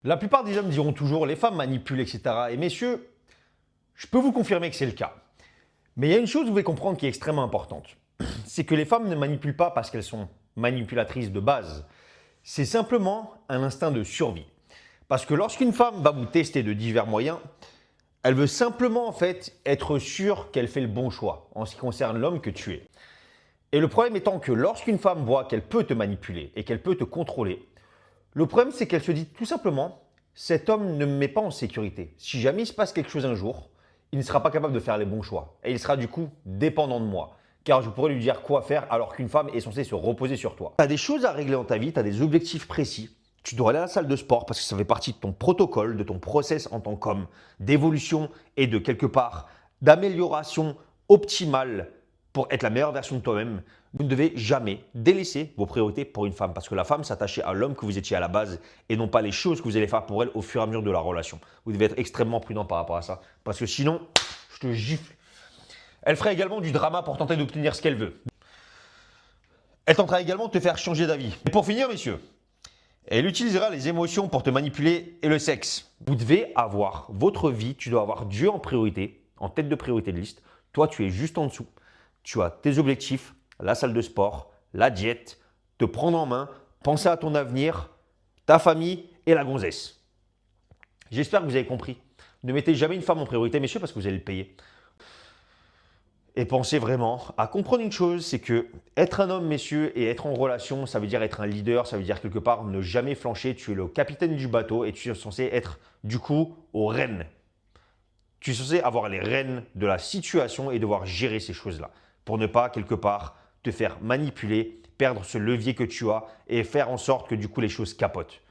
La plupart des hommes diront toujours les femmes manipulent, etc. Et messieurs, je peux vous confirmer que c'est le cas. Mais il y a une chose que vous devez comprendre qui est extrêmement importante. C'est que les femmes ne manipulent pas parce qu'elles sont manipulatrices de base. C'est simplement un instinct de survie. Parce que lorsqu'une femme va vous tester de divers moyens, elle veut simplement en fait être sûre qu'elle fait le bon choix en ce qui concerne l'homme que tu es. Et le problème étant que lorsqu'une femme voit qu'elle peut te manipuler et qu'elle peut te contrôler, le problème c'est qu'elle se dit tout simplement, cet homme ne me met pas en sécurité. Si jamais il se passe quelque chose un jour, il ne sera pas capable de faire les bons choix. Et il sera du coup dépendant de moi. Car je pourrais lui dire quoi faire alors qu'une femme est censée se reposer sur toi. Tu as des choses à régler dans ta vie, tu as des objectifs précis. Tu dois aller à la salle de sport parce que ça fait partie de ton protocole, de ton process en tant qu'homme, d'évolution et de quelque part d'amélioration optimale pour être la meilleure version de toi-même. Vous ne devez jamais délaisser vos priorités pour une femme parce que la femme s'attachait à l'homme que vous étiez à la base et non pas les choses que vous allez faire pour elle au fur et à mesure de la relation. Vous devez être extrêmement prudent par rapport à ça parce que sinon, je te gifle. Elle ferait également du drama pour tenter d'obtenir ce qu'elle veut. Elle tentera également de te faire changer d'avis. Et pour finir, messieurs, elle utilisera les émotions pour te manipuler et le sexe. Vous devez avoir votre vie, tu dois avoir Dieu en priorité, en tête de priorité de liste. Toi, tu es juste en dessous. Tu as tes objectifs, la salle de sport, la diète, te prendre en main, penser à ton avenir, ta famille et la gonzesse. J'espère que vous avez compris. Ne mettez jamais une femme en priorité, messieurs, parce que vous allez le payer. Et pensez vraiment à comprendre une chose, c'est que être un homme, messieurs, et être en relation, ça veut dire être un leader, ça veut dire quelque part ne jamais flancher. Tu es le capitaine du bateau et tu es censé être du coup aux rênes. Tu es censé avoir les rênes de la situation et devoir gérer ces choses-là pour ne pas quelque part te faire manipuler, perdre ce levier que tu as et faire en sorte que du coup les choses capotent.